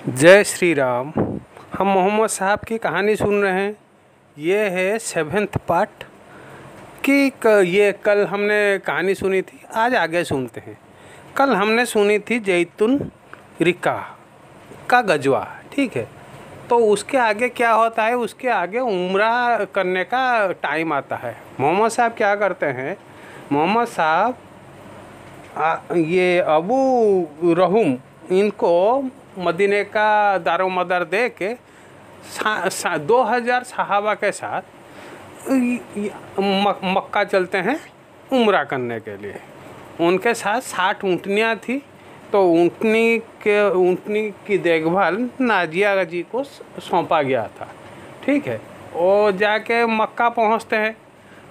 जय श्री राम। हम मोहम्मद साहब की कहानी सुन रहे हैं। ये है 7th पार्ट ये कल हमने कहानी सुनी थी, आज आगे सुनते हैं। कल हमने सुनी थी जैतून रिका का गजवा, ठीक है। तो उसके आगे क्या होता है, उसके आगे उम्रा करने का टाइम आता है। मोहम्मद साहब क्या करते हैं, मोहम्मद साहब ये अबू रहूम इनको मदीने का दारो मदार दे के 2000 सहाबा के साथ मक्का चलते हैं उम्रा करने के लिए। उनके साथ 60 ऊँटनियाँ थी। तो ऊँटनी की देखभाल नाजिया जी को सौंपा गया था, ठीक है। वो जाके मक्का पहुंचते हैं।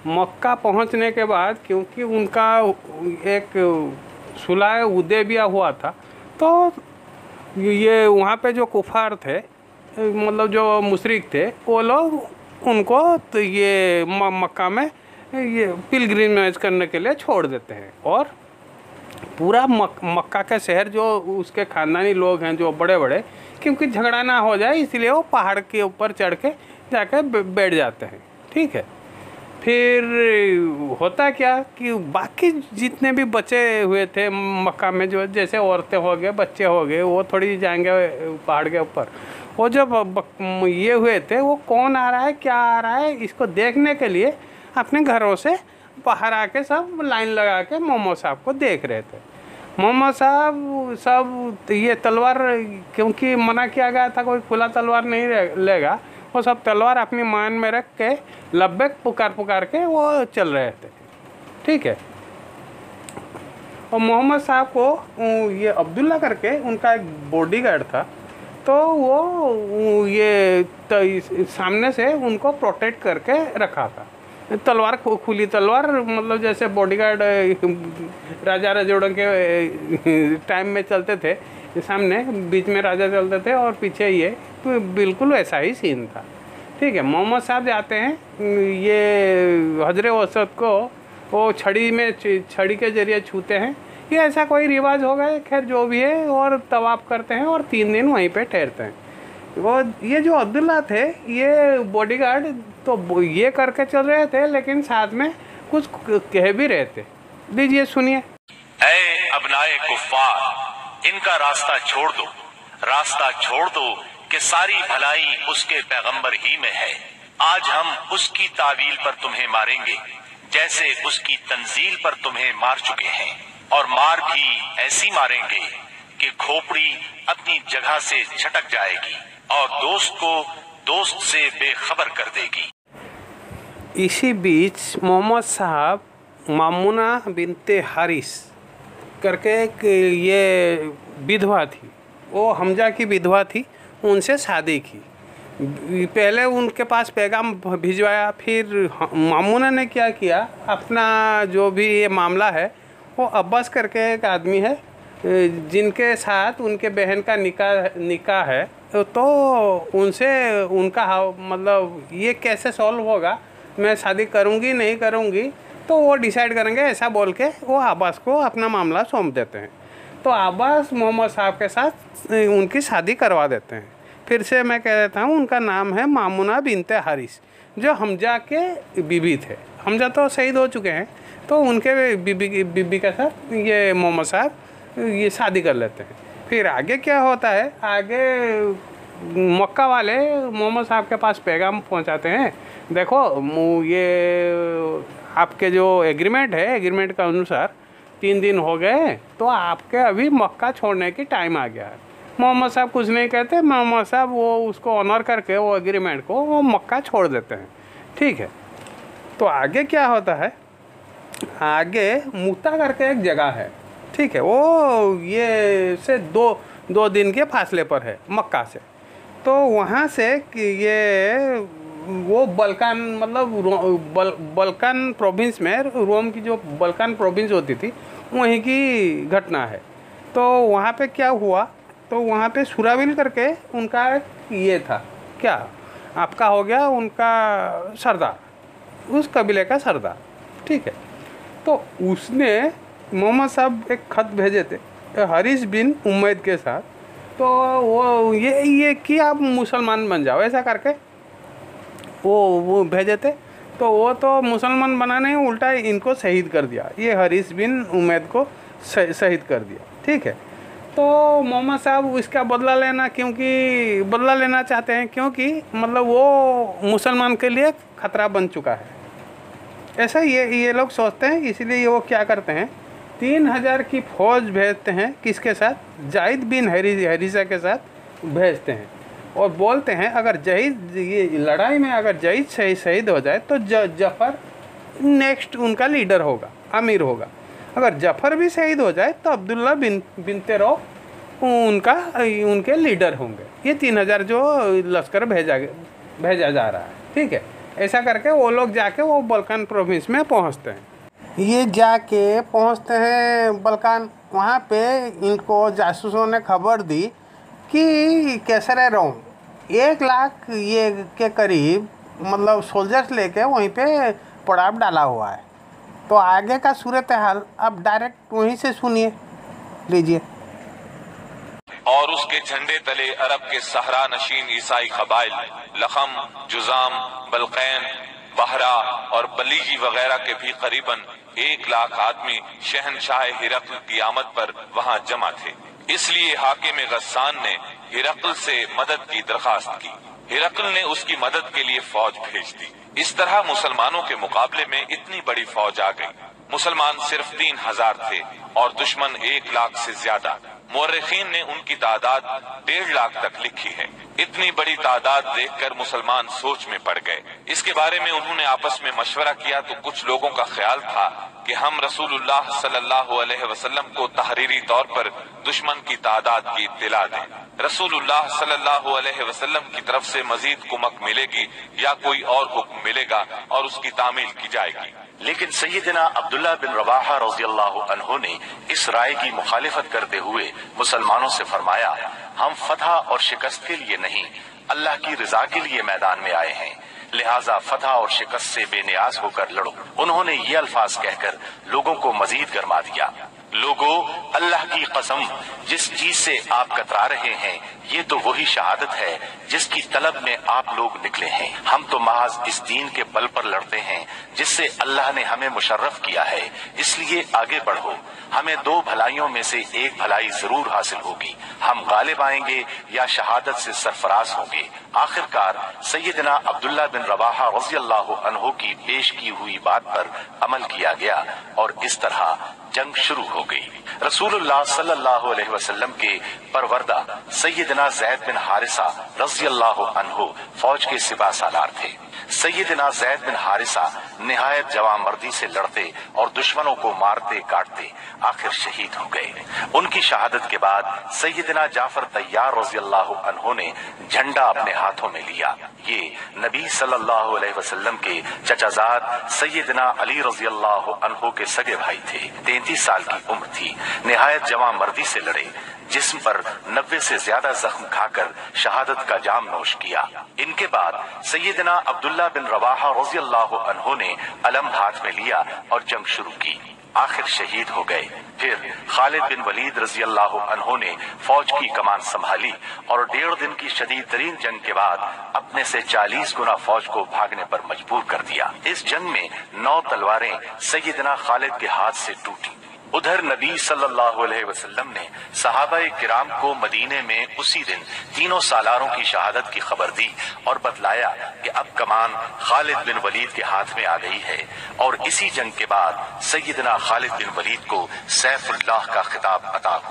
मक्का पहुंचने के बाद क्योंकि उनका एक सुलह हुदैबिया हुआ था, तो ये वहाँ पे जो कुफार थे, मतलब जो मुशरिक थे, वो लोग उनको तो ये मक्का में ये पिलग्रिमेज करने के लिए छोड़ देते हैं। और पूरा मक्का का शहर जो उसके ख़ानदानी लोग हैं जो बड़े बड़े, क्योंकि झगड़ा ना हो जाए इसलिए वो पहाड़ के ऊपर चढ़ के जाके बैठ जाते हैं, ठीक है। फिर होता क्या कि बाकी जितने भी बचे हुए थे मक्का में, जो जैसे औरतें हो गए, बच्चे हो गए, वो थोड़ी जाएंगे पहाड़ के ऊपर। वो जब ये हुए थे, वो कौन आ रहा है क्या आ रहा है इसको देखने के लिए अपने घरों से बाहर आके सब लाइन लगा के मोहम्मद साहब को देख रहे थे। मोहम्मद साहब सब ये तलवार, क्योंकि मना किया गया था कोई खुला तलवार नहीं लेगा, वो सब तलवार अपनी मान में रख के लब्बैक पुकार के वो चल रहे थे, ठीक है। और मोहम्मद साहब को ये अब्दुल्ला करके उनका एक बॉडीगार्ड था, तो वो ये सामने से उनको प्रोटेक्ट करके रखा था। तलवार खुली तलवार, मतलब जैसे बॉडीगार्ड राजा रजोड़ों के टाइम में चलते थे, सामने बीच में राजा चलते थे और पीछे ये, तो बिल्कुल वैसा ही सीन था, ठीक है। मोहम्मद साहब जाते हैं, ये हजरे वसत को वो छड़ी के जरिए छूते हैं। ये ऐसा कोई रिवाज हो गया, खैर जो भी है, और तवाफ करते हैं और 3 दिन वहीं पे ठहरते हैं। वो ये जो अब्दुल्ला थे, ये बॉडीगार्ड तो ये करके चल रहे थे, लेकिन साथ में कुछ कह भी रहे थे। लीजिए सुनिए। ऐ अबनाए कुफ्फार, इनका रास्ता छोड़ दो कि सारी भलाई उसके पैगंबर ही में है। आज हम उसकी तावील पर तुम्हें मारेंगे जैसे उसकी तंजील पर तुम्हें मार चुके हैं, और मार भी ऐसी मारेंगे कि खोपड़ी अपनी जगह से झटक जाएगी और दोस्त को दोस्त से बेखबर कर देगी। इसी बीच मोहम्मद साहब मामूना बिनते हारिस करके एक ये विधवा थी, वो हमजा की विधवा थी, उनसे शादी की। पहले उनके पास पैगाम भिजवाया, फिर मामूना ने क्या किया, अपना जो भी ये मामला है, वो अब्बास करके एक आदमी है जिनके साथ उनके बहन का निकाह है, तो उनसे उनका मतलब ये कैसे सॉल्व होगा, मैं शादी करूँगी नहीं करूँगी, तो वो डिसाइड करेंगे, ऐसा बोल के वो अब्बास को अपना मामला सौंप देते हैं। तो अब्बास मोहम्मद साहब के साथ उनकी शादी करवा देते हैं। फिर से मैं कह देता हूँ, उनका नाम है मामूना बिनते हारिस, जो हमजा के बीबी थे। हमजा तो शहीद हो चुके हैं, तो उनके बीबी के साथ ये मोहम्मद साहब ये शादी कर लेते हैं। फिर आगे क्या होता है, आगे मक्का वाले मोहम्मद साहब के पास पैगाम पहुंचाते हैं, देखो ये आपके जो एग्रीमेंट है, एग्रीमेंट के अनुसार 3 दिन हो गए, तो आपके अभी मक्का छोड़ने की टाइम आ गया है। मोहम्मद साहब कुछ नहीं कहते, मोहम्मद साहब वो उसको ऑनर करके वो एग्रीमेंट को वो मक्का छोड़ देते हैं, ठीक है। तो आगे क्या होता है, आगे मुता करके एक जगह है, ठीक है, वो ये से दो दिन के फासले पर है मक्का से। तो वहाँ से ये वो बल्कान, मतलब बल्कान प्रोविंस में, रोम की जो बल्कान प्रोविंस होती थी, वहीं की घटना है। तो वहाँ पे क्या हुआ, तो वहाँ पे सुराविल करके उनका ये था, क्या आपका हो गया उनका सरदार, उस कबीले का सरदार, ठीक है। तो उसने मोहम्मद साहब एक ख़त भेजे थे हारिस बिन उमैद के साथ, तो वो ये कि आप मुसलमान बन जाओ, ऐसा करके वो भेजे थे। तो वो तो मुसलमान बनाने उल्टा इनको शहीद कर दिया, ये हरीस बिन उमैद को शहीद कर दिया, ठीक है। तो मोहम्मद साहब इसका बदला लेना चाहते हैं, क्योंकि मतलब वो मुसलमान के लिए ख़तरा बन चुका है, ऐसा ये लोग सोचते हैं। इसीलिए वो क्या करते हैं, 3000 की फ़ौज भेजते हैं, किसके साथ, जायद बिन हरीसा के साथ भेजते हैं, और बोलते हैं अगर जहीद ये लड़ाई में अगर जहीद शहीद हो जाए तो जफ़र नेक्स्ट उनका लीडर होगा, अमीर होगा। अगर जफ़र भी शहीद हो जाए तो अब्दुल्ला बिन रौफ उनके लीडर होंगे। ये 3000 जो लश्कर भेजा जा रहा है, ठीक है। ऐसा करके वो लोग जाके वो बल्कान प्रोविंस में पहुंचते हैं। ये जाके पहुंचते हैं बल्कान, वहाँ पे इनको जासूसों ने खबर दी कि कैसर रोम 1 लाख ये के करीब मतलब सोल्जर्स लेके वहीं पे पड़ाव डाला हुआ है। तो आगे का सूरत हाल अब डायरेक्ट वहीं से सुनिए, लीजिए। और उसके झंडे तले अरब के सहरा नशीन ईसाई कबाइल लखम, जुजाम, बलकैन, बहरा और बलीजी वगैरह के भी करीबन 1 लाख आदमी शहनशाह हिरकल की आमद पर वहां जमा थे। इसलिए हाकिम गस्सान ने हिरकल से मदद की दरखास्त की। हिरकल ने उसकी मदद के लिए फौज भेज दी। इस तरह मुसलमानों के मुकाबले में इतनी बड़ी फौज आ गई। मुसलमान सिर्फ 3000 थे और दुश्मन 1 लाख से ज्यादा। मुर्रिखीन ने उनकी तादाद 1.5 लाख तक लिखी है। इतनी बड़ी तादाद देखकर मुसलमान सोच में पड़ गए। इसके बारे में उन्होंने आपस में मशवरा किया तो कुछ लोगों का ख्याल था कि हम रसूलुल्लाह सल्लल्लाहु अलैहि वसल्लम को तहरीरी तौर पर दुश्मन की तादाद की इत्तिला दें। रसूलुल्लाह सल्लल्लाहु अलैहि वसल्लम की तरफ से मजीद कुमक मिलेगी या कोई और हुक्म मिलेगा और उसकी तामील की जाएगी। लेकिन सैयदना अब्दुल्ला बिन रवाहा रज़ियल्लाहु अन्हु ने इस राय की मुखालिफत करते हुए मुसलमानों से फरमाया, हम फतह और शिकस्त के लिए नहीं, अल्लाह की रजा के लिए मैदान में आए हैं, लिहाजा फतह और शिकस्त से बेनियाज होकर लड़ो। उन्होंने ये अल्फाज कहकर लोगों को मजीद गरमा दिया, लोगों, अल्लाह की कसम, जिस चीज से आप कतरा रहे हैं ये तो वही शहादत है जिसकी तलब में आप लोग निकले हैं। हम तो महज इस दीन के बल पर लड़ते हैं जिससे अल्लाह ने हमें मुशर्रफ किया है, इसलिए आगे बढ़ो। हमें 2 भलाइयों में से एक भलाई जरूर हासिल होगी, हम गालिब आएंगे या शहादत से सरफराज होंगे। आखिरकार सैयदना अब्दुल्ला बिन रवाहा रज़ियल्लाहु अन्हु की पेश की हुई बात पर अमल किया गया और इस तरह जंग शुरू हो गई। रसूलुल्लाह सल्लल्लाहु अलैहि वसल्लम के परवरदा सैयदना ज़ैद बिन हारिसा रज़ियल्लाहु अन्हु फौज के सिपा सालार थे। सैयदना ज़ैद बिन हारिसा निहायत जवामर्दी से लड़ते और दुश्मनों को मारते काटते आखिर शहीद हो गए। उनकी शहादत के बाद सैयदना जाफर तैयार रज़ियल्लाहु अन्हु ने झंडा अपने हाथों में लिया। ये नबी सल्लल्लाहु अलैहि वसल्लम के चचाजाद सैयदना अली रज़ियल्लाहु अन्हु के सगे भाई थे। 33 साल की उम्र थी। निहायत जवामर्दी से लड़े, जिस्म पर 90 से ज्यादा जख्म खाकर शहादत का जाम नोश किया। इनके बाद सैयदना अब्दुल्ला बिन रवाहा रज़ियल्लाहु अन्हु ने अलम हाथ में लिया और जंग शुरू की, आखिर शहीद हो गए। फिर खालिद बिन वलीद रज़ियल्लाहु अन्हु ने फौज की कमान संभाली और 1.5 दिन की शदीद तरीन जंग के बाद अपने से 40 गुना फौज को भागने पर मजबूर कर दिया। इस जंग में 9 तलवारें सैयदना खालिद के हाथ से टूटी। उधर नबी सल्लल्लाहु अलैहि वसल्लम ने सहाबाए किराम को मदीने में उसी दिन 3 सालारों की शहादत की खबर दी और बतलाया कि अब कमान खालिद बिन वलीद के हाथ में आ गई है। और इसी जंग के बाद सैयदना खालिद बिन वलीद को सैफुल्लाह का खिताब अता हुआ।